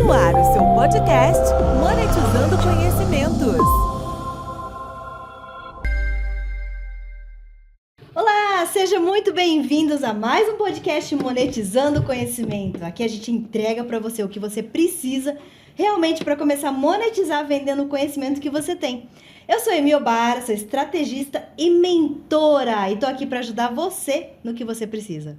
no ar o seu podcast Monetizando Conhecimentos. Olá, sejam muito bem-vindos a mais um podcast Monetizando Conhecimento. Aqui a gente entrega para você o que você precisa realmente para começar a monetizar vendendo o conhecimento que você tem. Eu sou Emi Obara, sou estrategista e mentora e tô aqui para ajudar você no que você precisa.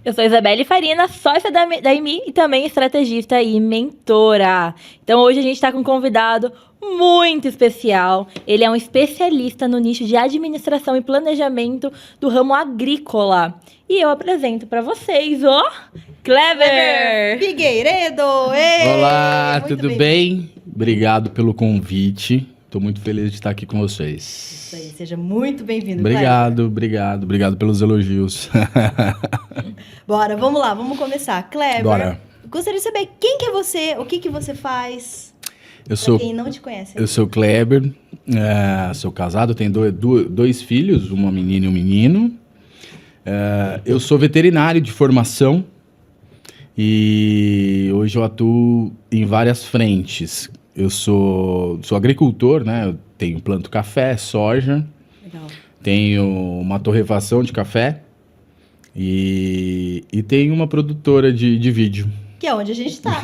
Eu sou Isabelle Farina, sócia da EMI e também estrategista e mentora. Então hoje a gente está com um convidado muito especial. Ele é um especialista no nicho de administração e planejamento do ramo agrícola. E eu apresento para vocês o Kleber Figueiredo! Olá, tudo bem? Obrigado pelo convite. Estou muito feliz de estar aqui com vocês. Isso aí, seja muito bem-vindo, Obrigado pelos elogios. Bora, vamos lá, vamos começar. Kleber, Bora. Gostaria de saber quem que é você, o que você faz, quem não te conhece. Eu sou Kleber, sou casado, tenho dois filhos, uma menina e um menino. Eu sou veterinário de formação e hoje eu atuo em várias frentes. Eu sou agricultor, né? Eu planto café, soja. Legal. Tenho uma torrefação de café e tenho uma produtora de vídeo. Que é onde a gente está.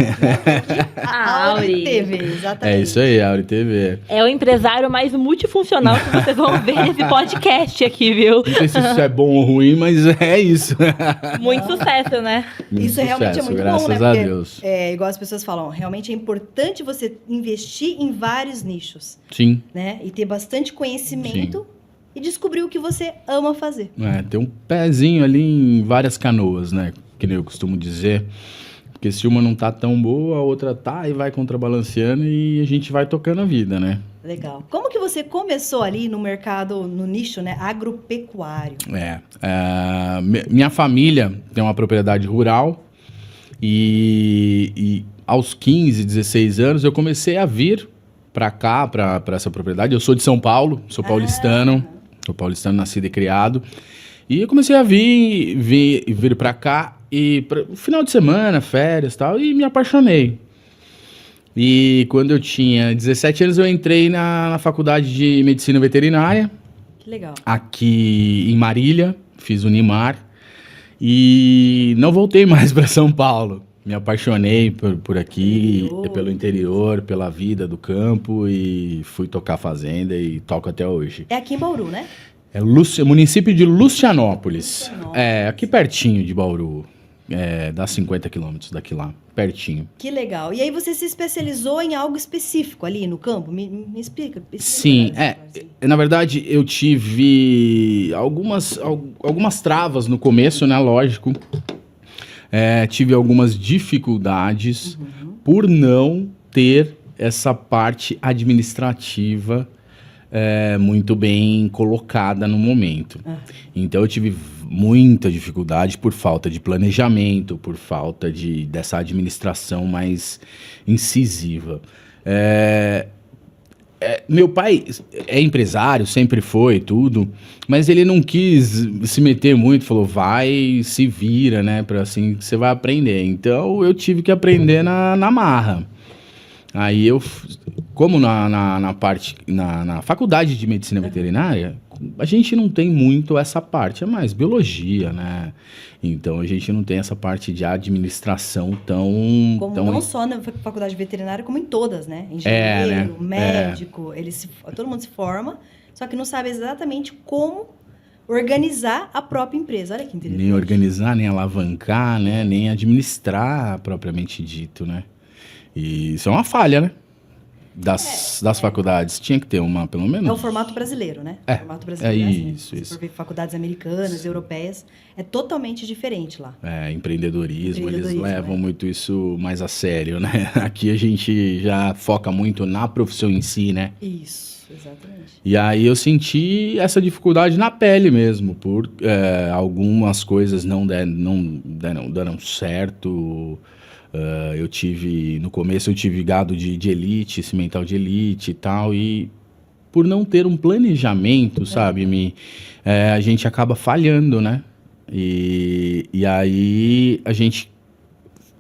A Auri TV, exatamente. É isso aí, Auri TV. É o empresário mais multifuncional que vocês vão ver nesse podcast aqui, viu? Não sei se isso é bom ou ruim, mas é isso. Muito sucesso, né? Muito Isso realmente é muito graças bom, né? a Porque, Deus. igual as pessoas falam, realmente é importante você investir em vários nichos, Sim. né? E ter bastante conhecimento e descobrir o que você ama fazer. Tem um pezinho ali em várias canoas, né? Que nem eu costumo dizer. Porque se uma não tá tão boa, a outra tá e vai contrabalanceando e a gente vai tocando a vida, né? Legal. Como que você começou ali no mercado, no nicho, né? Agropecuário. Minha família tem uma propriedade rural e aos 15, 16 anos eu comecei a vir para cá, para essa propriedade. Eu sou de São Paulo, sou paulistano, nascido e criado. E eu comecei a vir para cá e final de semana, férias e tal, e me apaixonei. E quando eu tinha 17 anos, eu entrei na faculdade de medicina veterinária. Que legal. Aqui em Marília, fiz o Unimar e não voltei mais para São Paulo. Me apaixonei por aqui, pelo interior, pela vida do campo e fui tocar fazenda e toco até hoje. É aqui em Bauru, né? É município de Lucianópolis. É, aqui pertinho de Bauru. Dá 50 quilômetros daqui lá, pertinho. Que legal. E aí você se especializou em algo específico ali no campo? Me explica. Sim, na verdade eu tive algumas travas no começo, né, lógico. Tive algumas dificuldades por não ter essa parte administrativa muito bem colocada no momento. Então eu tive muita dificuldade por falta de planejamento, por falta dessa administração mais incisiva. Meu pai é empresário, sempre foi tudo, mas ele não quis se meter muito, falou, vai, se vira, né, para assim que você vai aprender. Então eu tive que aprender na marra. Aí como na faculdade de medicina veterinária, a gente não tem muito essa parte, é mais biologia, né? Então a gente não tem essa parte de administração tão... Não só na faculdade veterinária, como em todas, né? Engenheiro, médico, todo mundo se forma, só que não sabe exatamente como organizar a própria empresa. Olha que interessante. Nem organizar, nem alavancar, né? Nem administrar propriamente dito, né? E isso é uma falha, né? Das faculdades. Tinha que ter uma, pelo menos. É o formato brasileiro, né? O formato brasileiro isso, assim. Se for ver faculdades americanas, europeias, é totalmente diferente lá. Empreendedorismo, eles levam muito isso mais a sério, né? Aqui a gente já foca muito na profissão em si, né? Isso, exatamente. E aí eu senti essa dificuldade na pele mesmo, por algumas coisas não deram certo. No começo eu tive gado de elite, cimental de elite e tal, e por não ter um planejamento, sabe, a gente acaba falhando, né? E aí a gente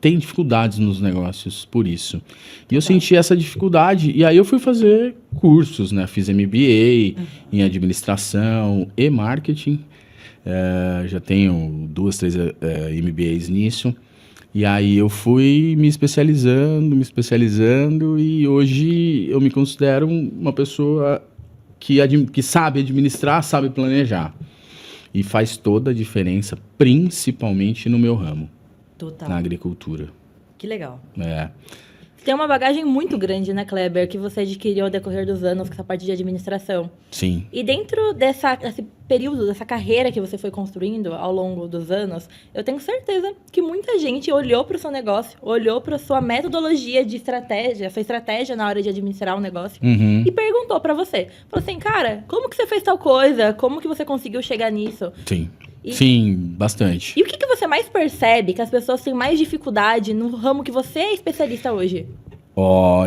tem dificuldades nos negócios por isso. E eu senti essa dificuldade, e aí eu fui fazer cursos, né? Fiz MBA em administração e marketing. Já tenho 2, 3 MBAs nisso. E aí eu fui me especializando, e hoje eu me considero uma pessoa que sabe administrar, sabe planejar. E faz toda a diferença, principalmente no meu ramo, Total. na agricultura. Que legal. É. Tem uma bagagem muito grande, né, Kleber, que você adquiriu ao decorrer dos anos com essa parte de administração. Sim. E dentro desse período, dessa carreira que você foi construindo ao longo dos anos, eu tenho certeza que muita gente olhou para o seu negócio, olhou para a sua metodologia de estratégia, sua estratégia na hora de administrar um negócio, Uhum. e perguntou para você. Falou assim, cara, como que você fez tal coisa? Como que você conseguiu chegar nisso? Sim. E- Sim, bastante. E o que você mais percebe que as pessoas têm mais dificuldade no ramo que você é especialista hoje?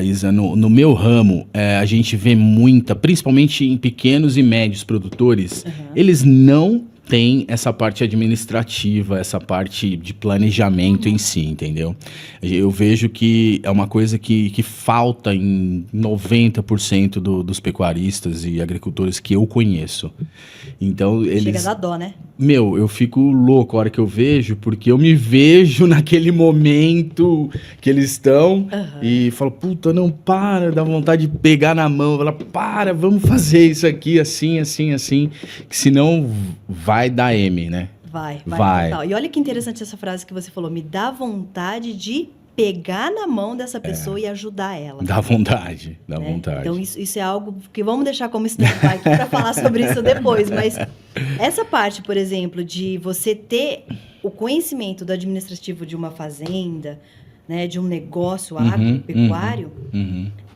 Isa, no meu ramo, a gente vê muita, principalmente em pequenos e médios produtores, eles não têm essa parte administrativa, essa parte de planejamento em si, entendeu? Eu vejo que é uma coisa que falta em 90% dos pecuaristas e agricultores que eu conheço. Então, Chega a eles... dar dó, né? Meu, eu fico louco a hora que eu vejo, porque eu me vejo naquele momento que eles estão e falo, puta, não, para, dá vontade de pegar na mão, falar, para, vamos fazer isso aqui, assim, assim, assim, que senão vai dar M, né? Vai. Vai. E olha que interessante essa frase que você falou, me dá vontade de pegar na mão dessa pessoa e ajudar ela. Dá vontade, dá né? vontade. Então isso é algo que vamos deixar como stand-by aqui para falar sobre isso depois, mas essa parte, por exemplo, de você ter o conhecimento do administrativo de uma fazenda, né, de um negócio agropecuário,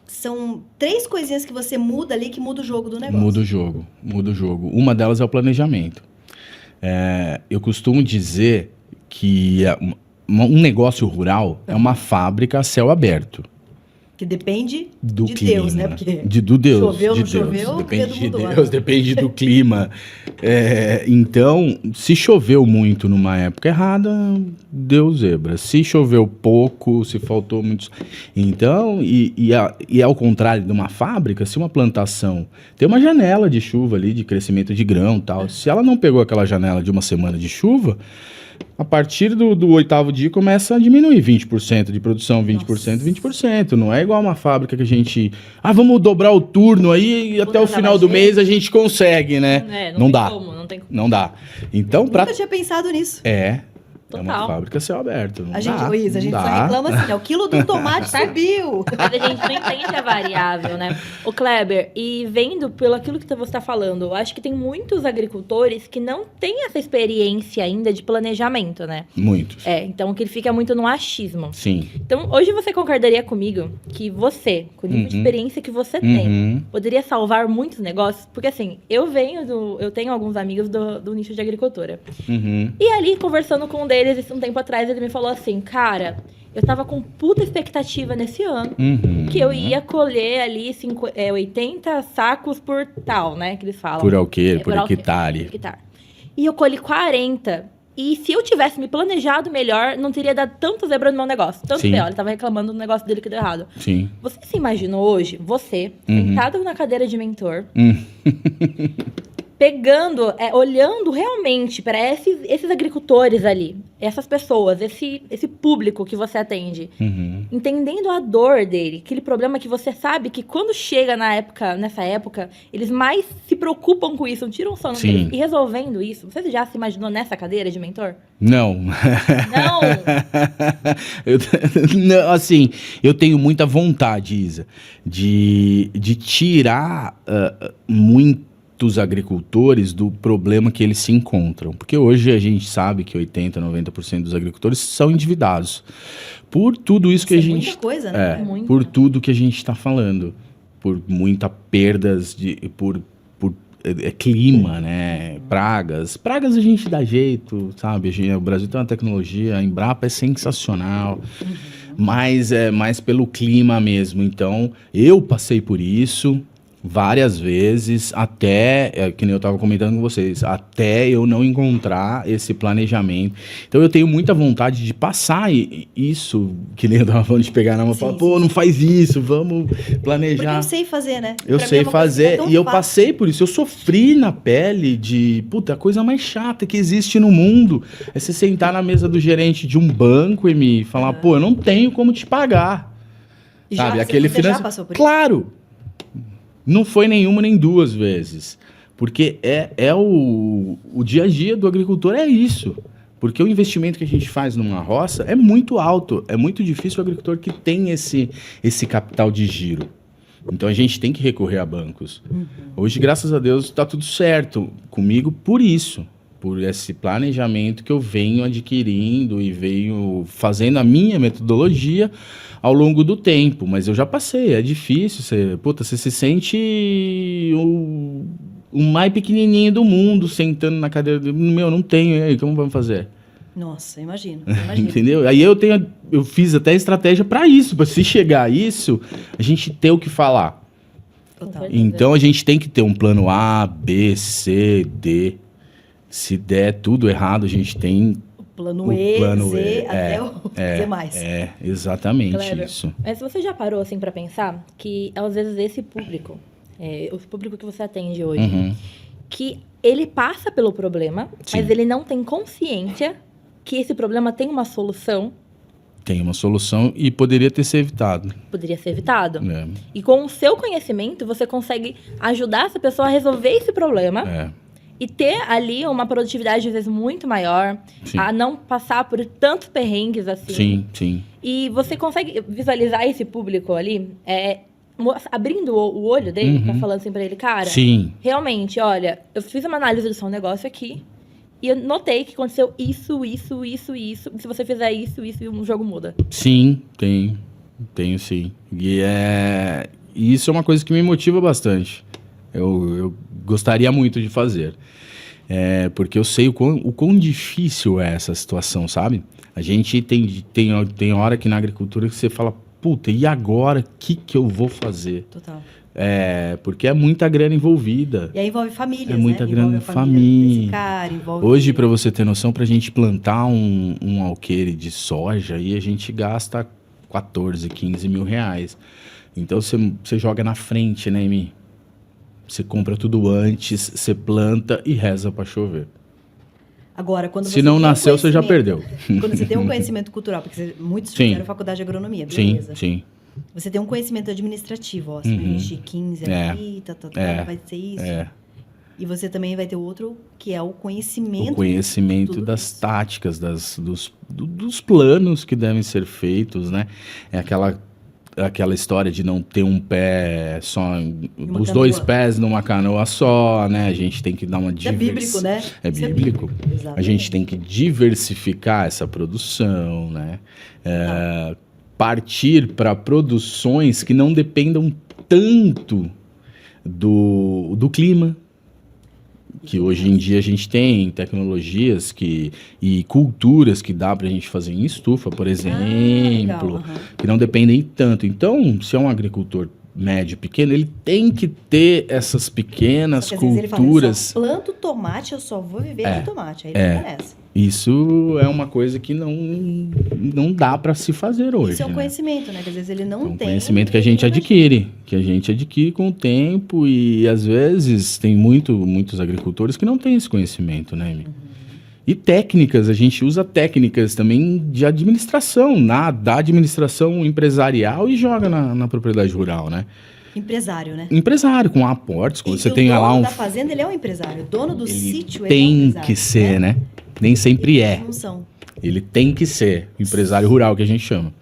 são 3 coisinhas que você muda ali que muda o jogo do negócio. Muda o jogo. Uma delas é o planejamento. Eu costumo dizer que um negócio rural é uma fábrica a céu aberto. Que depende Do de clima. Deus, né? Porque do Deus. choveu, de não Deus. choveu, Depende dedo de mudou, Deus, né? depende do clima. Então, se choveu muito numa época errada, deu zebra. Se choveu pouco, se faltou muito... Então, e ao contrário de uma fábrica, se uma plantação tem uma janela de chuva ali, de crescimento de grão e tal, se ela não pegou aquela janela de uma semana de chuva, a partir do 8º dia começa a diminuir 20% de produção, 20%, 20%. Não é igual uma fábrica que a gente... vamos dobrar o turno aí e até o final do mês a gente consegue, né? Não dá. Não dá. Então, Nunca tinha pensado nisso. É uma Total. fábrica a céu aberto. Não A gente, dá, Luiz, a não gente dá. só reclama assim, né? O quilo do tomate subiu. Mas a gente não entende a variável, né? O Kleber, e vendo pelo aquilo que você está falando, eu acho que tem muitos agricultores que não têm essa experiência ainda de planejamento, né? Muitos. Então que ele fica muito no achismo. Sim. Então, hoje você concordaria comigo que você, com o nível de experiência que você tem, poderia salvar muitos negócios? Porque assim, eu tenho alguns amigos do nicho de agricultura. E ali, conversando com um deles, um tempo atrás, ele me falou assim, cara, eu tava com puta expectativa nesse ano, que eu ia colher ali 80 sacos por tal, né, que eles falam. Por alqueire, por alqueire, hectare. por hectare. E eu colhi 40. E se eu tivesse me planejado melhor, não teria dado tanto zebra no meu negócio. Tanto Sim. pior, ele tava reclamando do negócio dele que deu errado. Sim. Você se imaginou hoje, você, sentado na cadeira de mentor, pegando, olhando realmente para esses agricultores ali, essas pessoas, esse público que você atende, entendendo a dor dele, aquele problema que você sabe que quando chega nessa época, eles mais se preocupam com isso, tiram o sono Sim. deles e resolvendo isso. Você já se imaginou nessa cadeira de mentor? Não. Não! Não, assim, eu tenho muita vontade, Isa, de tirar muitos agricultores do problema que eles se encontram. Porque hoje a gente sabe que 80%, 90% dos agricultores são endividados. Por tudo isso que a Isso é gente... muita coisa, né? Muita. Por tudo que a gente está falando. Por muita perdas, por clima, né? Pragas. Pragas a gente dá jeito, sabe? O Brasil tem uma tecnologia, a Embrapa é sensacional. Mas é mais pelo clima mesmo. Então, eu passei por isso. Várias vezes, até, que nem eu estava comentando com vocês, até eu não encontrar esse planejamento. Então eu tenho muita vontade de passar isso, que nem eu estava falando, de pegar na mão e falar, pô, não faz isso, vamos planejar. Porque eu sei fazer, né? Eu Pra mim sei é uma coisa fazer, que é tão e eu fácil. passei por isso, eu sofri na pele de, puta, a coisa mais chata que existe no mundo é você sentar na mesa do gerente de um banco e me falar, pô, eu não tenho como te pagar. Sabe, aquele você já financeiro. passou por isso? Claro! Não foi nenhuma nem duas vezes. Porque o dia a dia do agricultor é isso. Porque o investimento que a gente faz numa roça é muito alto. É muito difícil o agricultor que tem esse capital de giro. Então a gente tem que recorrer a bancos. Hoje, graças a Deus, está tudo certo comigo por isso. Por esse planejamento que eu venho adquirindo e venho fazendo a minha metodologia ao longo do tempo. Mas eu já passei, é difícil. Você se sente o mais pequenininho do mundo sentando na cadeira. Meu, não tenho, e aí, como vamos fazer? Nossa, imagino. Entendeu? Aí eu fiz até estratégia para isso, para se chegar a isso, a gente ter o que falar. Total. Então a gente tem que ter um plano A, B, C, D. Se der tudo errado, a gente tem Plano o E, plano Z, E, até o Z mais. É, exatamente Kleber, isso. Mas você já parou assim pra pensar que às vezes esse público, o público que você atende hoje, Uhum. que ele passa pelo problema, Sim. mas ele não tem consciência que esse problema tem uma solução, Tem uma solução e poderia ter sido evitado. poderia ser evitado. É, E com o seu conhecimento, você consegue ajudar essa pessoa a resolver esse problema é, e ter ali uma produtividade, às vezes, muito maior, Sim. a não passar por tantos perrengues assim. sim, sim. E você consegue visualizar esse público ali, abrindo o olho dele, Uhum. falando assim pra ele, cara, Sim, realmente, olha, eu fiz uma análise do seu negócio aqui e eu notei que aconteceu isso. E se você fizer isso, o jogo muda. sim, tenho sim. E isso é uma coisa que me motiva bastante. Eu gostaria muito de fazer. Porque eu sei o quão difícil é essa situação, sabe? A gente tem hora que na agricultura que você fala, puta, e agora? O que eu vou fazer? Total. Porque é muita grana envolvida. E aí envolve famílias, É muita né? grana, Envolve a família família. desse cara, envolve... Hoje, para você ter noção, para a gente plantar um alqueire de soja, aí a gente gasta 14, 15 mil reais. Então, você joga na frente, né, Emi? Você compra tudo antes, você planta e reza para chover. Agora, quando Se você não tem um nasceu, você já conhecimento- perdeu. Quando você tem um conhecimento cultural, porque muitos Sim. fizeram faculdade de agronomia, Sim, beleza. sim. Você tem um conhecimento administrativo, ó. Você vai investir 15 aqui, vai ser isso. E você também vai ter outro, que é o conhecimento. O conhecimento tudo das isso. táticas, dos planos que devem ser feitos, né? É aquela história de não ter um pé só, Uma os dois canoa. pés numa canoa só, né? A gente tem que dar uma Isso é bíblico, né? É Isso bíblico. A Exatamente. gente tem que diversificar essa produção, né? Partir para produções que não dependam tanto do clima. Que hoje em dia a gente tem tecnologias e culturas que dá pra gente fazer em estufa, por exemplo, legal, aham. que não dependem tanto. Então, se é um agricultor médio, pequeno, ele tem que ter essas pequenas Só que às vezes ele fala, eu culturas. só planto tomate, eu só vou viver de tomate. Aí ele fica nessa. Isso é uma coisa que não dá pra se fazer hoje. Isso é um né? conhecimento, né? Que às vezes ele não É um tem. conhecimento que a ele gente não adquire com o tempo e às vezes tem muitos agricultores que não têm esse conhecimento, né, Emi? E técnicas, a gente usa técnicas também de administração, da administração empresarial e joga na propriedade rural, né? Empresário, né? Empresário, com aportes, quando E você o tem dono lá da fazenda, ele é um empresário. O dono do Ele sítio, ele é um tem empresário. que ser, né? Nem sempre é. Não são. Ele tem que ser o empresário rural que a gente chama.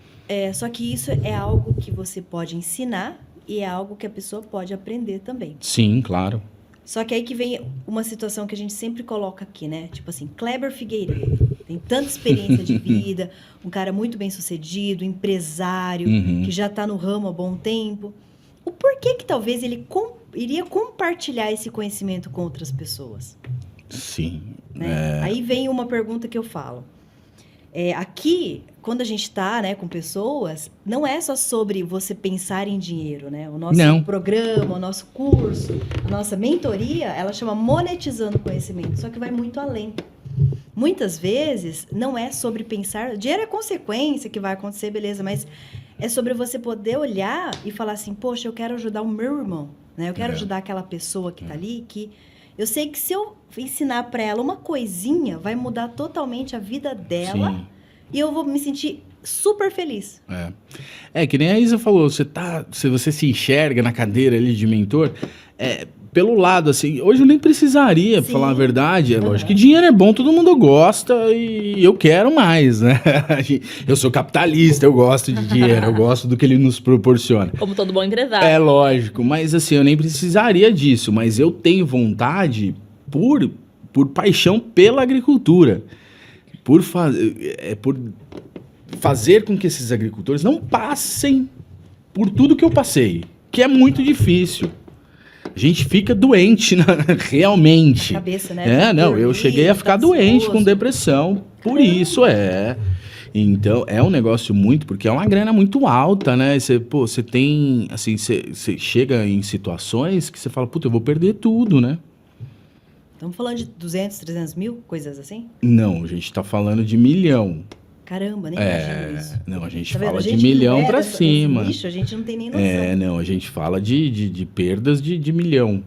Só que isso é algo que você pode ensinar e é algo que a pessoa pode aprender também. Sim, claro. Só que aí que vem uma situação que a gente sempre coloca aqui, né? Tipo assim, Kleber Figueiredo. Tem tanta experiência de vida, um cara muito bem sucedido, empresário, Uhum. que já está no ramo há bom tempo. O porquê que talvez ele iria compartilhar esse conhecimento com outras pessoas? Sim. Né? Aí vem uma pergunta que eu falo. Aqui, quando a gente está, né, com pessoas, não é só sobre você pensar em dinheiro, né? O nosso Não. programa, o nosso curso, a nossa mentoria, ela chama Monetizando Conhecimento, só que vai muito além. Muitas vezes, não é sobre pensar... Dinheiro é consequência que vai acontecer, beleza, mas é sobre você poder olhar e falar assim, poxa, eu quero ajudar o meu irmão, né? Eu quero ajudar aquela pessoa que está ali, que... Eu sei que se eu ensinar para ela uma coisinha, vai mudar totalmente a vida dela. Sim. E eu vou me sentir super feliz. Que nem a Isa falou, se você se enxerga na cadeira ali de mentor, pelo lado, assim, hoje eu nem precisaria, pra Sim. falar a verdade. É lógico que dinheiro é bom, todo mundo gosta e eu quero mais, né? Eu sou capitalista, eu gosto de dinheiro, eu gosto do que ele nos proporciona. Como todo bom empresário. É lógico, mas assim, eu nem precisaria disso, mas eu tenho vontade por paixão pela agricultura, por fazer com que esses agricultores não passem por tudo que eu passei, que é muito difícil. A gente fica doente, realmente. Cabeça, né? Eu cheguei a ficar doente com depressão, por isso Então, é um negócio muito, porque é uma grana muito alta, né? Você tem, assim, você chega em situações que você fala, puta, eu vou perder tudo, né? Estamos falando de 200, 300 mil, coisas assim? Não, a gente tá falando de milhão. Caramba, nem imagino isso. Não, a gente Tá vendo? fala A de gente milhão não é pra desse cima. nicho, a gente não tem nem noção. Não, a gente fala de perdas de milhão.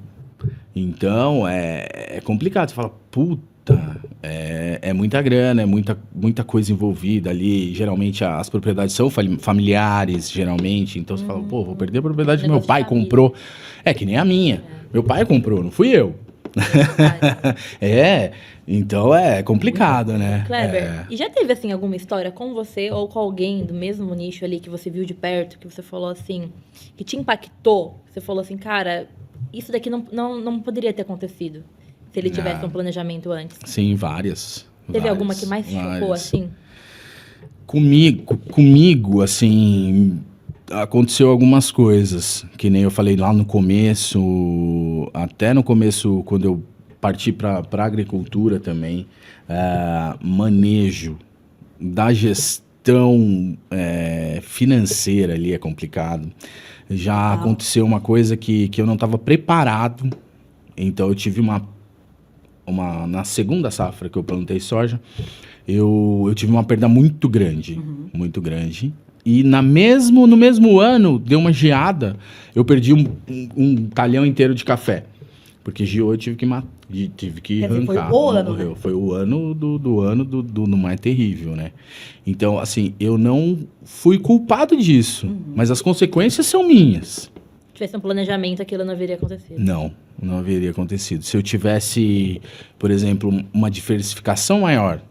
Então, é complicado. Você fala, puta, é muita grana, é muita coisa envolvida ali. Geralmente, as propriedades são familiares, geralmente. Então, você fala, pô, vou perder a propriedade que meu pai comprou. É que nem a minha. Meu pai comprou, não fui eu. Então é complicado, né? Kleber, e já teve, assim, alguma história com você ou com alguém do mesmo nicho ali que você viu de perto, que você falou assim, que te impactou? Você falou assim, cara, isso daqui não poderia ter acontecido se ele tivesse um planejamento antes. Sim, várias. Teve alguma que mais te chocou, assim? Comigo, assim, aconteceu algumas coisas, que nem eu falei lá no começo, até no começo, quando eu parti para a agricultura também, manejo da gestão financeira ali é complicado. Já aconteceu uma coisa que eu não estava preparado, então eu tive na segunda safra que eu plantei soja, eu tive uma perda muito grande, muito grande. E no mesmo ano, deu uma geada, eu perdi um talhão inteiro de café. Porque geou, eu tive que arrancar. Foi o ano, né? Foi o ano do mais terrível, né? Então, assim, eu não fui culpado disso, mas as consequências são minhas. Se tivesse um planejamento, aquilo não haveria acontecido. Não haveria acontecido. Se eu tivesse, por exemplo, uma diversificação maior,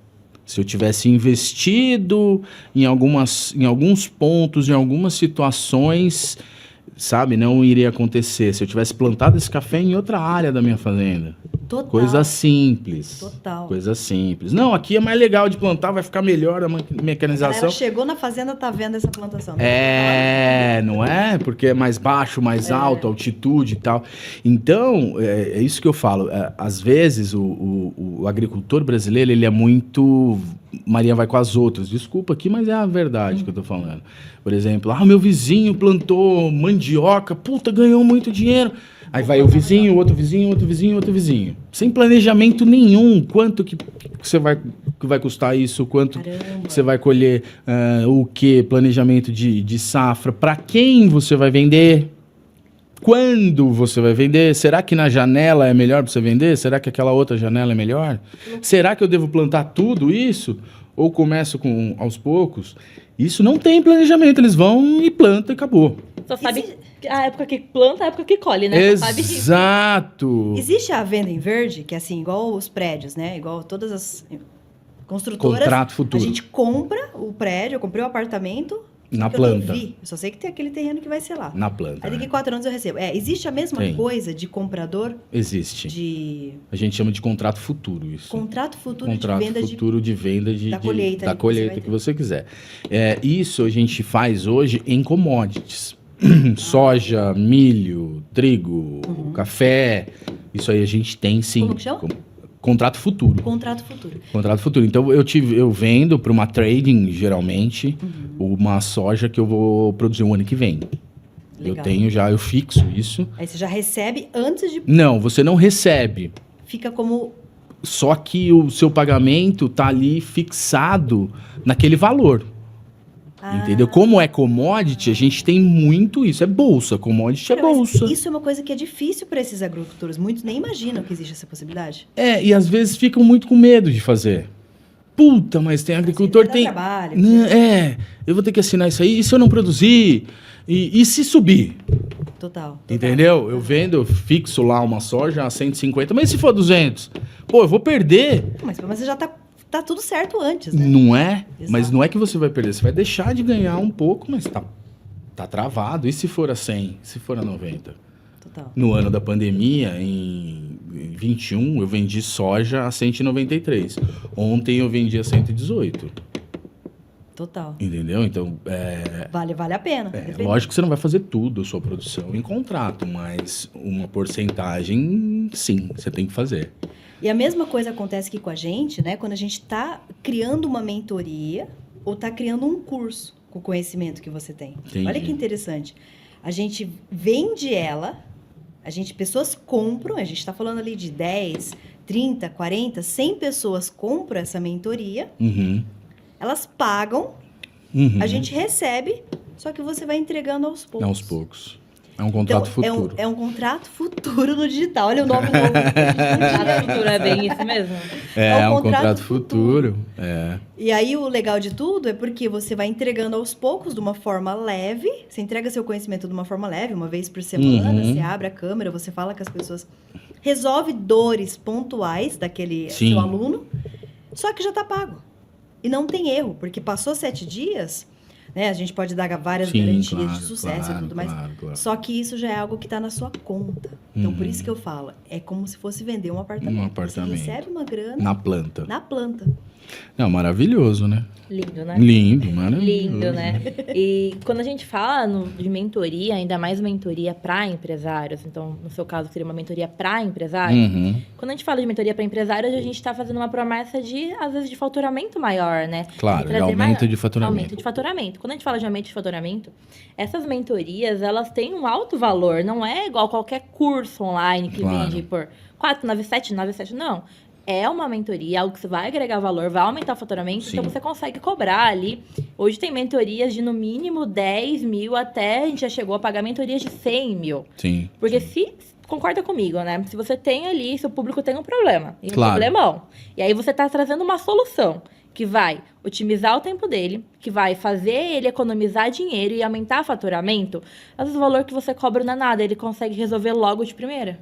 se eu tivesse investido em alguns pontos, em algumas situações, sabe, não iria acontecer. Se eu tivesse plantado esse café em outra área da minha fazenda. Total. Coisa simples. Total. Coisa simples. Não, aqui é mais legal de plantar, vai ficar melhor a A mecanização. galera chegou na fazenda, tá vendo essa plantação. Não é? Porque é mais baixo, mais alto, altitude e tal. Então, é isso que eu falo. Às vezes, o agricultor brasileiro, ele é muito... Maria vai com as outras. Desculpa aqui, mas é a verdade que eu tô falando. Por exemplo, meu vizinho plantou mandioca, puta, ganhou muito dinheiro. Aí vai o vizinho, outro vizinho, outro vizinho, outro vizinho. Sem planejamento nenhum. Quanto que vai custar isso? Quanto que você vai colher? O que? Planejamento de safra. Para quem você vai vender? Quando você vai vender? Será que na janela é melhor para você vender? Será que aquela outra janela é melhor? Será que eu devo plantar tudo isso? Ou começo aos poucos? Isso não tem planejamento. Eles vão e plantam e acabou. Só sabe a época que planta, a época que colhe, né? Exato. Existe a venda em verde, que é assim, igual os prédios, né? Igual todas as construtoras. Contrato futuro. A gente compra o prédio, eu comprei o apartamento. Na Eu planta. nem vi. Eu só sei que tem aquele terreno que vai ser lá. Na planta. Aí daqui 4 anos eu recebo. Existe a mesma Tem. coisa de comprador? Existe. De A gente chama de contrato futuro isso. contrato futuro Contrato de venda futuro de venda da colheita, da aí que colheita você que você quiser. Isso a gente faz hoje em commodities. Soja, milho, trigo, café. Isso aí a gente tem sim. Como que chama? contrato futuro. Contrato futuro. Contrato futuro. Então, eu vendo para uma trading, geralmente, uma soja que eu vou produzir o ano que vem. Legal. Eu fixo isso. Aí você já recebe antes de... Não, você não recebe. Fica como... Só que o seu pagamento tá ali fixado naquele valor. Entendeu? Como é commodity, a gente tem muito isso. É bolsa. Commodity é Cara, mas bolsa. isso é uma coisa que é difícil para esses agricultores. Muitos nem imaginam que existe essa possibilidade. E às vezes ficam muito com medo de fazer. Puta, mas tem agricultor, Vai dar tem... trabalho, eu vou ter que assinar isso aí. E se eu não produzir? E se subir? Total. Entendeu? Eu vendo, eu fixo lá uma soja a 150, mas e se for 200? Pô, eu vou perder. Mas você já tá tudo certo antes, né? Não é? Exato. Mas não é que você vai perder. Você vai deixar de ganhar um pouco, mas tá travado. E se for a 100? Se for a 90? Total. No ano da pandemia, em 21, eu vendi soja a 193. Ontem eu vendi a 118. Total. Entendeu? Então, Vale a pena. Depende. lógico que você não vai fazer tudo a sua produção em contrato, mas uma porcentagem, sim, você tem que fazer. E a mesma coisa acontece aqui com a gente, né? Quando a gente está criando uma mentoria ou está criando um curso com o conhecimento que você tem. Entendi. Olha que interessante. A gente vende ela, pessoas compram, a gente está falando ali de 10, 30, 40, 100 pessoas compram essa mentoria, elas pagam, a gente recebe, só que você vai entregando aos poucos. Aos poucos. É um contrato futuro. É um contrato futuro no digital. Olha o nome novo. Contrato futuro é bem isso mesmo. É um contrato futuro. E aí o legal de tudo é porque você vai entregando aos poucos de uma forma leve. Você entrega seu conhecimento de uma forma leve, uma vez por semana. Você abre a câmera, você fala com as pessoas. Resolve dores pontuais daquele seu aluno. Só que já está pago. E não tem erro, porque passou 7 dias... Né? A gente pode dar várias garantias de sucesso e tudo mais. Claro. Só que isso já é algo que está na sua conta. Então, por isso que eu falo, é como se fosse vender um apartamento. Um apartamento. Você recebe uma grana Na planta. na planta. Não, maravilhoso, né? Lindo, né? Lindo, maravilhoso. Lindo, né? E quando a gente fala de mentoria, ainda mais mentoria para empresários, então, no seu caso, seria uma mentoria para empresários. Quando a gente fala de mentoria para empresários, a gente está fazendo uma promessa de, às vezes, de faturamento maior, né? Claro, de aumento de faturamento. Aumento de faturamento. Quando a gente fala de aumento de faturamento, essas mentorias, elas têm um alto valor. Não é igual qualquer curso online que vende por 497, 97, não. É uma mentoria, algo que você vai agregar valor, vai aumentar o faturamento, então você consegue cobrar ali. Hoje tem mentorias de no mínimo 10 mil, até a gente já chegou a pagar mentorias de 100 mil. Sim. Porque concorda comigo, né? Se você tem ali, seu público tem um problema, e um Claro. problemão. E aí você tá trazendo uma solução que vai otimizar o tempo dele, que vai fazer ele economizar dinheiro e aumentar o faturamento, às vezes o valor que você cobra não é nada, ele consegue resolver logo de primeira.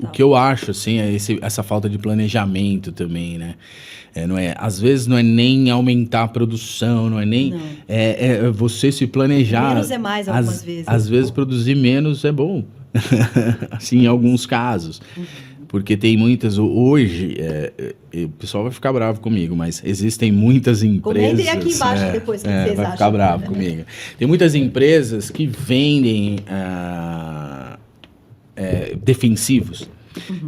O que eu acho, assim, é essa falta de planejamento também, né? Às vezes não é nem aumentar a produção, não é nem... Não. É você se planejar. Menos é mais algumas vezes. Às vezes produzir menos é bom. Assim, em alguns casos. Porque tem muitas... Hoje, o pessoal vai ficar bravo comigo, mas existem muitas empresas... Comentem aqui embaixo depois o que vocês vai acham. ficar bravo comigo. Tem muitas empresas que vendem... defensivos,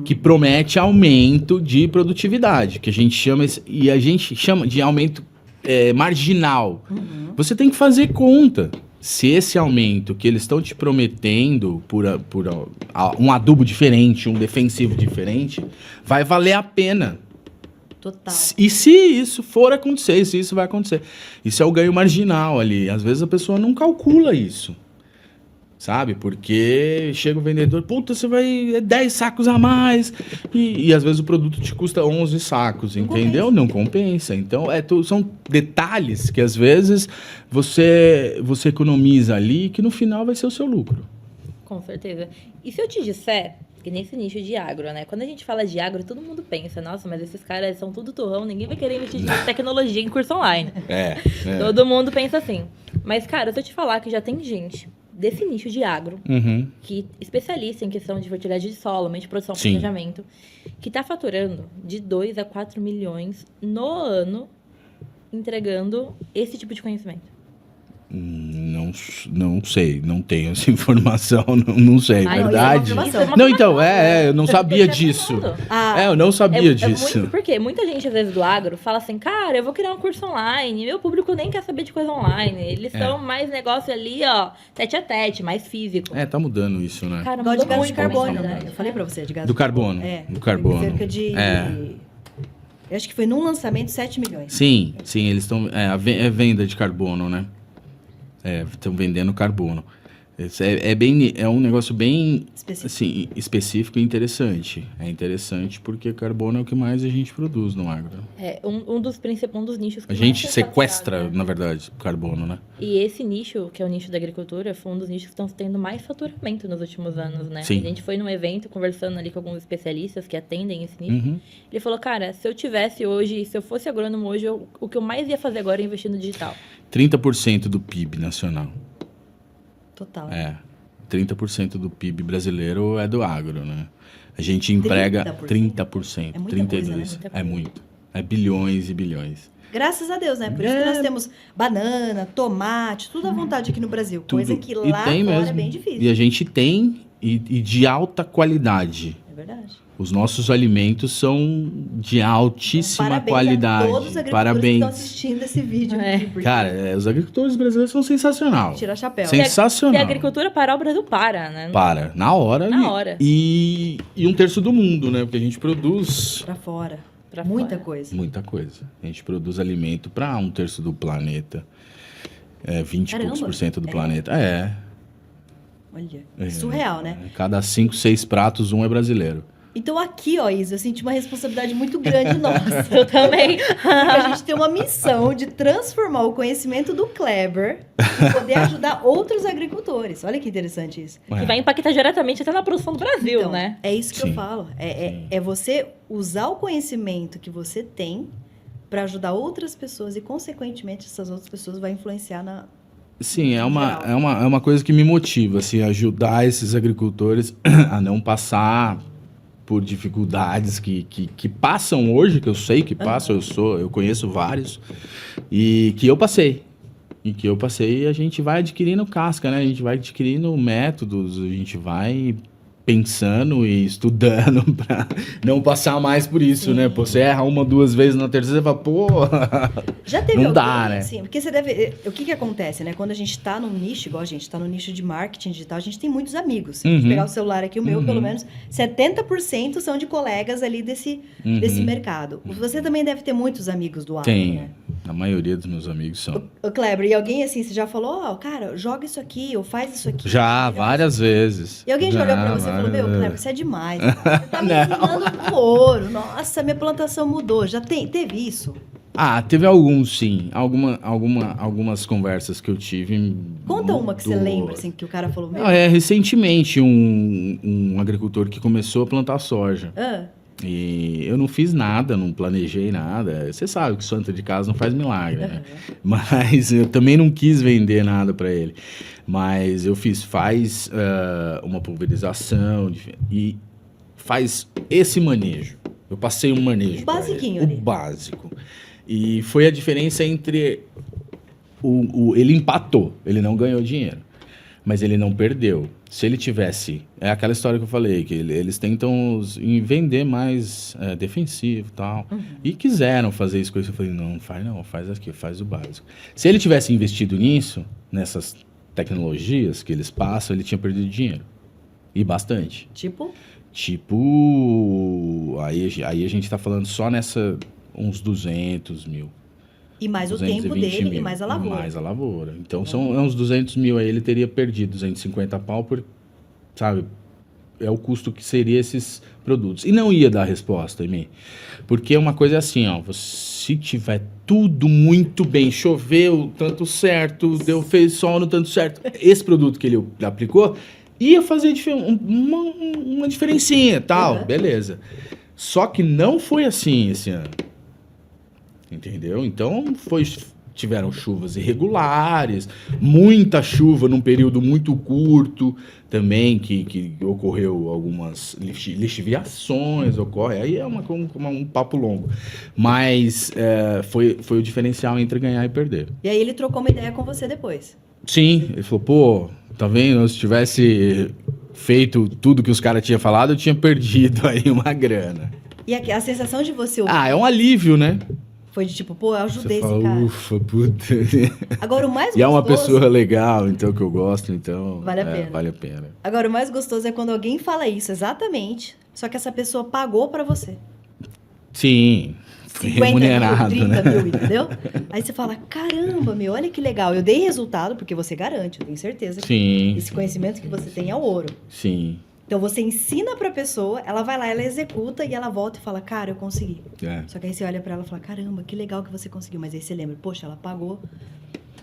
que promete aumento de produtividade, que a gente chama de aumento marginal. Você tem que fazer conta se esse aumento que eles estão te prometendo por um adubo diferente, um defensivo diferente, vai valer a pena. Total. E se isso for acontecer, se isso vai acontecer, isso é o ganho marginal ali. Às vezes a pessoa não calcula isso. Sabe? Porque chega o vendedor, puta, você vai 10 sacos a mais. E às vezes o produto te custa 11 sacos, entendeu? Não compensa. Então, são detalhes que às vezes você economiza ali, que no final vai ser o seu lucro. Com certeza. E se eu te disser que nesse nicho de agro, né? Quando a gente fala de agro, todo mundo pensa, nossa, mas esses caras são tudo turrão, ninguém vai querer investir em tecnologia em curso online. Todo mundo pensa assim. Mas, cara, se eu te falar que já tem gente desse nicho de agro, que especialista em questão de fertilidade de solo, meio de produção, planejamento, que está faturando de 2 a 4 milhões no ano entregando esse tipo de conhecimento. Não não sei, não tenho essa informação, não sei, Ai, verdade? isso é uma Não, então, eu não sabia Você tá disso. falando. Eu não sabia disso. Muito, porque muita gente, às vezes, do agro fala assim, cara, eu vou criar um curso online, meu público nem quer saber de coisa online, eles são mais negócio ali, ó, tete a tete, mais físico. Tá mudando isso, né? Cara, Igual de mudou gás de muito carbono, a né? mentalidade. Eu falei pra você, de gás Do carbono, do carbono. Cerca de... Eu acho que foi num lançamento 7 milhões. Sim, eles estão... É venda de carbono, né? Estão vendendo carbono. É um negócio bem assim, específico e interessante. É interessante porque carbono é o que mais a gente produz no agro. Um dos nichos que A mais gente tem sequestra, faturado, né? na verdade, carbono, né? E esse nicho, que é o nicho da agricultura, foi um dos nichos que estão tendo mais faturamento nos últimos anos, né? Sim. A gente foi num evento conversando ali com alguns especialistas que atendem esse nicho. Ele falou, cara, se eu fosse agrônomo hoje, o que eu mais ia fazer agora é investir no digital. 30% do PIB nacional. Total. 30% do PIB brasileiro é do agro, né? A gente emprega 30%. É muita 32%. coisa, né? É muito. É bilhões e bilhões. Graças a Deus, né? Por isso que nós temos banana, tomate, tudo à vontade aqui no Brasil. Tudo. Coisa que E lá tem fora mesmo. é bem difícil. E a gente tem, e de alta qualidade. É verdade. Os nossos alimentos são de altíssima Parabéns qualidade. a todos os agricultores que estão assistindo esse vídeo. Aqui, porque Cara, os agricultores brasileiros são sensacionais. tira chapéu. Sensacional. Se a agricultura parar, o Brasil para, né? Para, na hora. Na hora. E 1/3 do mundo, né? Porque a gente produz Pra fora. Pra Muita fora. coisa. muita coisa. A gente produz alimento para 1/3 do planeta. 20 e poucos por cento do planeta. Olha, surreal, né? Cada 5, 6 pratos, um é brasileiro. Então aqui, ó, Isa, eu senti uma responsabilidade muito grande nossa. Eu também. Porque a gente tem uma missão de transformar o conhecimento do Kleber e poder ajudar outros agricultores. Olha que interessante isso. Que vai impactar diretamente até na produção do Brasil, Então, né? é isso que eu Sim. falo. É você usar o conhecimento que você tem para ajudar outras pessoas e, consequentemente, essas outras pessoas vão influenciar na... Sim, é geral. uma coisa que me motiva, assim, ajudar esses agricultores a não passar por dificuldades que passam hoje, que eu sei que passam, eu conheço vários, e que eu passei. E a gente vai adquirindo casca, né? A gente vai adquirindo métodos, a gente vai pensando e estudando para não passar mais por isso, né? Pô, você erra 1, 2 vezes, na terceira você fala, pô... Já teve Não alguém, dá, né? Sim, porque você deve... O que acontece, né? Quando a gente tá num nicho, igual a gente tá no nicho de marketing digital, a gente tem muitos amigos. Se a gente pegar o celular aqui, o meu, pelo menos, 70% são de colegas ali desse mercado. Você também deve ter muitos amigos do agro, Tem, né? a maioria dos meus amigos são. Ô, Kleber, e alguém assim, você já falou, ó, cara, joga isso aqui, ou faz isso aqui. Já, várias vezes. E alguém já olhou pra você e falou, meu, Kleber, isso é demais. Cara. Você tá me ensinando o ouro. Nossa, minha plantação mudou. Já teve isso? Teve alguns, sim. Algumas conversas que eu tive. Conta uma que você lembra, assim, que o cara falou, meu... Recentemente, um agricultor que começou a plantar soja. E eu não fiz nada, não planejei nada. Você sabe que santa de casa não faz milagre, né? Mas eu também não quis vender nada para ele. Mas eu faz uma pulverização e faz esse manejo. Eu passei um manejo. O basiquinho ele, ali. o básico. E foi a diferença entre... ele empatou, ele não ganhou dinheiro. Mas ele não perdeu. Se ele tivesse... É aquela história que eu falei, que eles tentam vender mais defensivo e tal. E quiseram fazer isso com isso. Eu falei, não faz aqui, faz o básico. Se ele tivesse investido nisso, nessas tecnologias que eles passam, ele tinha perdido dinheiro. E bastante. Tipo, aí a gente tá falando só nessa... uns 200 mil. e mais o tempo 220 dele mil, e mais a lavoura. Mais a lavoura. Então, são uns 200 mil aí, ele teria perdido 250 pau por, sabe, é o custo que seria esses produtos. E não ia dar resposta em mim. Porque uma coisa é assim, ó, se tiver tudo muito bem, choveu tanto certo, fez sol no tanto certo, esse produto que ele aplicou, ia fazer uma diferencinha, tal, beleza. Só que não foi assim esse ano. Entendeu? Então, tiveram chuvas irregulares, muita chuva num período muito curto também, que ocorreu algumas lixiviações, aí é um papo longo. Mas foi o diferencial entre ganhar e perder. E aí ele trocou uma ideia com você depois. Sim, ele falou, pô, tá vendo? Se tivesse feito tudo que os caras tinham falado, eu tinha perdido aí uma grana. E a sensação de você ouvir Ah, é um alívio, né? foi de tipo, pô, eu ajudei Você esse fala, cara. ufa, puta. Agora o mais E é uma gostoso... pessoa legal, então, que eu gosto, então... Vale a pena. Vale a pena. Agora o mais gostoso é quando alguém fala isso, exatamente, só que essa pessoa pagou pra você. Sim, foi 50 remunerado, mil, 30 né? mil, entendeu? Aí você fala, caramba, meu, olha que legal. Eu dei resultado, porque você garante, eu tenho certeza que Sim, esse conhecimento que você tem é o ouro. sim. Então você ensina pra pessoa, ela vai lá, ela executa e ela volta e fala, cara, eu consegui. É. Só que aí você olha pra ela e fala, caramba, que legal que você conseguiu. Mas aí você lembra, poxa, ela pagou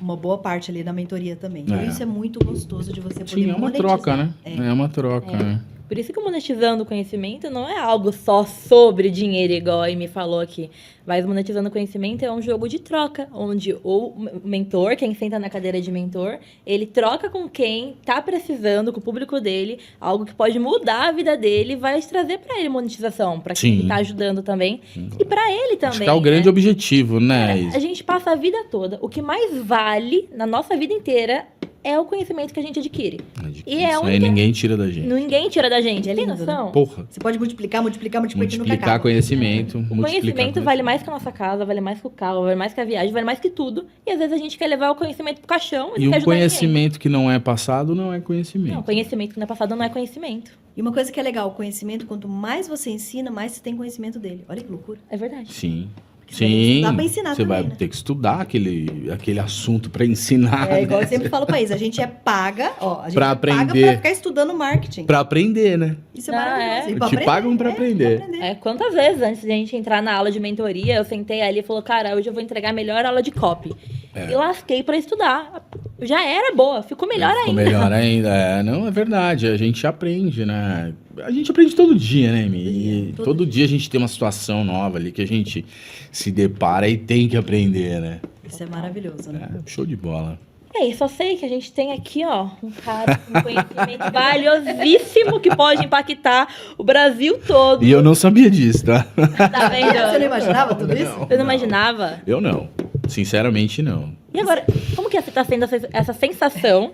uma boa parte ali na mentoria também. Então É. isso é muito gostoso de você poder Sim, é uma monetizar. troca, né? É. É uma troca, né? Por isso que o monetizando o conhecimento não é algo só sobre dinheiro, igual a Amy falou aqui. Mas monetizando o conhecimento é um jogo de troca, onde o mentor, quem senta na cadeira de mentor, ele troca com quem tá precisando, com o público dele, algo que pode mudar a vida dele e vai trazer pra ele monetização, pra quem Sim. tá ajudando também. E pra ele também. Acho que é o grande né? objetivo, né? A gente passa a vida toda. O que mais vale na nossa vida inteira é o conhecimento que a gente adquire. E é Isso a aí única... ninguém tira da gente. Ninguém tira da gente. É Tem lindo, né? noção? Porra. Você pode multiplicar e nunca Multiplicar acaba. conhecimento. O conhecimento vale mais que a nossa casa, vale mais que o carro, vale mais que a viagem, vale mais que tudo. E às vezes a gente quer levar o conhecimento pro caixão e E não quer um ajudar ninguém. conhecimento que não é passado não é conhecimento. Não, conhecimento que não é passado não é conhecimento. E uma coisa que é legal, o conhecimento, quanto mais você ensina, mais você tem conhecimento dele. Olha que loucura. É verdade. Sim. Você vai ter que Sim. estudar pra ensinar Você também, vai né? ter que estudar aquele assunto pra ensinar. É igual né? eu sempre falo pra isso, a gente é paga, ó, a gente Pra é paga aprender. pra ficar estudando marketing. Pra aprender, né? Isso é Ah, maravilhoso. é? E pra Te pagam pra aprender. É, quantas vezes antes de a gente entrar na aula de mentoria, eu sentei ali e falou, cara, hoje eu vou entregar a melhor aula de copy. É. E lasquei pra estudar. Eu já era boa, ficou melhor Ficou ainda. melhor ainda. É, não, é verdade. A gente aprende, né? A gente aprende todo dia, né, Mi? E Todo todo dia a gente tem uma situação nova ali que a gente se depara e tem que aprender, né? Isso é maravilhoso, né? É, show de bola. E aí, só sei que a gente tem aqui, ó, um cara com conhecimento valiosíssimo que pode impactar o Brasil todo. E eu não sabia disso, tá? Tá vendo? Você não imaginava tudo isso? Eu não imaginava. Eu não. Sinceramente, não. E agora, como que tá sendo essa sensação?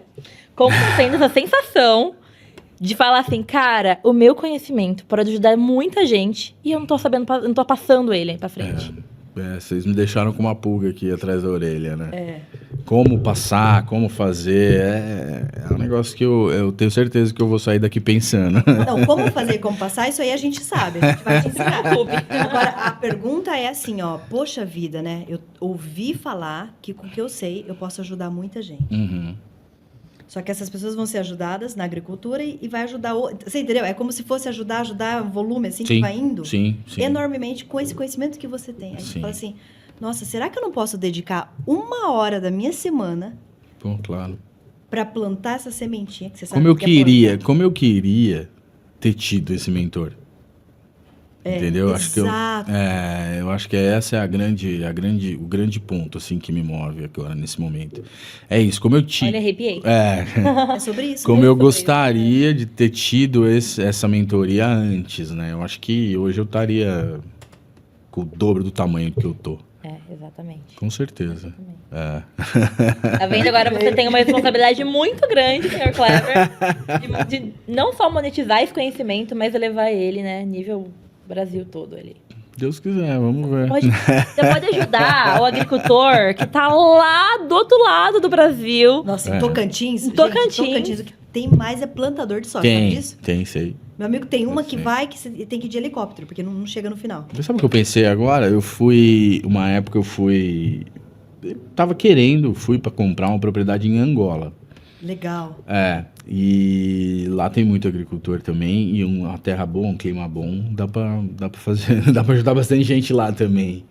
Como tá sendo essa sensação de falar assim, cara, o meu conhecimento pode ajudar muita gente e eu não tô sabendo, não tô passando ele pra frente. Vocês me deixaram com uma pulga aqui atrás da orelha, né? É. Como passar, como fazer. É um negócio que eu tenho certeza que eu vou sair daqui pensando. Não, como fazer e como passar, isso aí a gente sabe. A gente vai te ensinar. Agora, a pergunta é assim, ó. Poxa vida, né? Eu ouvi falar que com o que eu sei, eu posso ajudar muita gente. Uhum. Só que essas pessoas vão ser ajudadas na agricultura e vai ajudar... Você entendeu? É como se fosse ajudar volume, assim, que vai indo Sim, sim. enormemente com esse conhecimento que você tem. Aí você Sim. fala assim, nossa, será que eu não posso dedicar 1 hora da minha semana Pô, claro. para plantar essa sementinha que você sabe Como eu que é plantar? como eu queria ter tido esse mentor. É, Entendeu? exato. Eu acho que essa é o grande ponto assim que me move agora nesse momento. É isso, como eu Olha, tive, arrepiei. É sobre isso. como né? eu gostaria de ter tido essa mentoria antes, né? Eu acho que hoje eu estaria com o dobro do tamanho que eu tô, É, exatamente. com certeza. É. Tá vendo? Agora você tem uma responsabilidade muito grande, Sr. Clever, de não só monetizar esse conhecimento, mas elevar ele, né? Nível Brasil todo ali. Deus quiser, vamos ver. Você pode ajudar o agricultor que tá lá do outro lado do Brasil. Nossa, em Tocantins, gente, Tocantins. o que tem mais é plantador de soja, sabe disso? Tem, sei. Meu amigo tem uma que Sim. vai que você tem que ir de helicóptero, porque não chega no final. Mas sabe o que eu pensei agora? Uma época eu fui para comprar uma propriedade em Angola. Legal. E lá tem muito agricultor também, e uma terra boa, um clima bom, dá pra fazer, dá pra ajudar bastante gente lá também.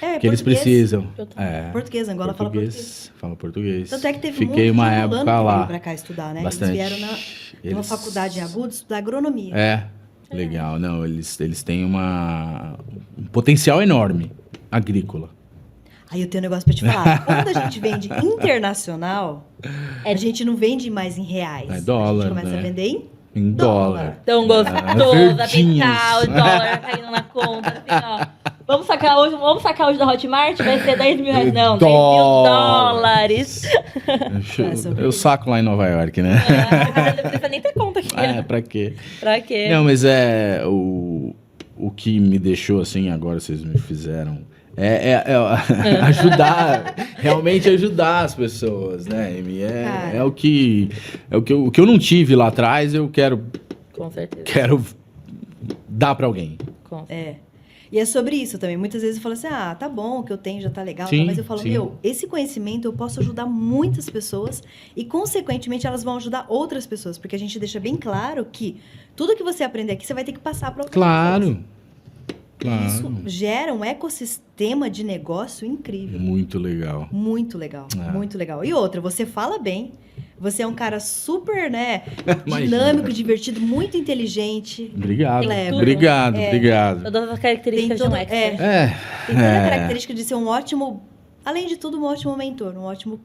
É, Que eles precisam. Eu também. Português, Angola fala português. Fala português. Tanto é que teve Fiquei muito uma angolano época que veio lá. pra cá estudar, né? Bastante. Eles vieram numa Eles- faculdade em Agudos estudar agronomia. Legal. Não, eles têm um potencial enorme agrícola. Aí eu tenho um negócio pra te falar. Quando a gente vende internacional, É- a gente não vende mais em reais. É dólar, A gente começa né? a vender em Em dólar. Tão gostoso, verdinhos. apitar o dólar caindo na conta, assim, ó. Vamos sacar hoje da Hotmart? Vai ser 10 mil reais. Não, 10 mil dólares. Eu saco lá em Nova York, né? Não precisa nem ter conta aqui. Pra quê? Pra quê? Não, mas o que me deixou assim, agora vocês me fizeram, ajudar, realmente ajudar as pessoas, né, Amy? O que eu não tive lá atrás, eu quero Com certeza. dar pra alguém. Com certeza. E é sobre isso também. Muitas vezes eu falo assim, tá bom, o que eu tenho já tá legal. Sim, mas eu falo, sim. esse conhecimento eu posso ajudar muitas pessoas e, consequentemente, elas vão ajudar outras pessoas. Porque a gente deixa bem claro que tudo que você aprender aqui, você vai ter que passar para outras pessoas. Claro. Isso gera um ecossistema de negócio incrível. Muito legal. Muito legal, muito legal. E outra, você fala bem, você é um cara super, né, dinâmico, divertido, muito inteligente. Obrigado. Clever. Obrigado. Todas as características de um expert. Tem toda a característica de ser um ótimo, além de tudo, um ótimo mentor, um ótimo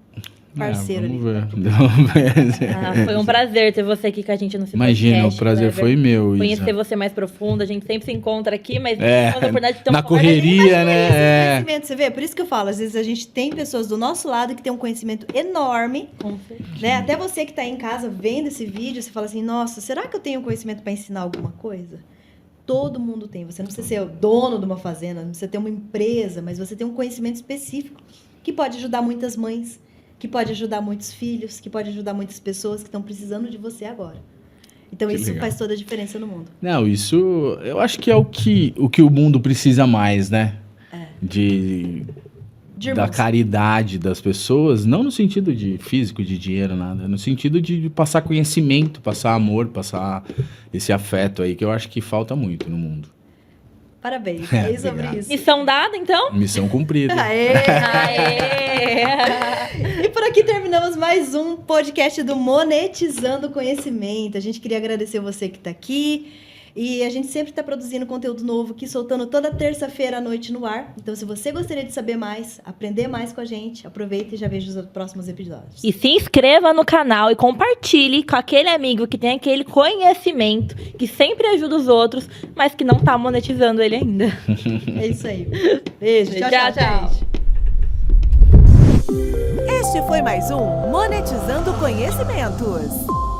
parceiro ali. Vamos ver. Foi um prazer ter você aqui com a gente no seu Imagina, podcast, o prazer Kleber. foi meu. Conhecer Isa. você mais profundo, a gente sempre se encontra aqui, mas temos a oportunidade de ter na uma correria, né? Conhecimento, você vê? Por isso que eu falo, às vezes a gente tem pessoas do nosso lado que tem um conhecimento enorme, Com certeza. né? Até você que está em casa vendo esse vídeo, você fala assim, nossa, será que eu tenho conhecimento para ensinar alguma coisa? Todo mundo tem. Você não precisa ser o dono de uma fazenda, não precisa ter uma empresa, mas você tem um conhecimento específico que pode ajudar muitas mães, que pode ajudar muitos filhos, que pode ajudar muitas pessoas que estão precisando de você agora. Então Que isso legal. faz toda a diferença no mundo. Não, isso eu acho que é o que o mundo precisa mais, né? De Da irmãos. caridade das pessoas, não no sentido de físico, de dinheiro, nada, no sentido de passar conhecimento, passar amor, passar esse afeto aí, que eu acho que falta muito no mundo. Parabéns. É, É sobre obrigado. isso. Missão dada, então? Missão cumprida. Aê! Aê! E por aqui terminamos mais um podcast do Monetizando Conhecimento. A gente queria agradecer você que está aqui. E a gente sempre está produzindo conteúdo novo aqui, soltando toda terça-feira à noite no ar. Então, se você gostaria de saber mais, aprender mais com a gente, aproveita e já veja os próximos episódios. E se inscreva no canal e compartilhe com aquele amigo que tem aquele conhecimento, que sempre ajuda os outros, mas que não tá monetizando ele ainda. É isso aí. Beijo. Tchau, Tchau, tchau. gente. Este foi mais um Monetizando Conhecimentos.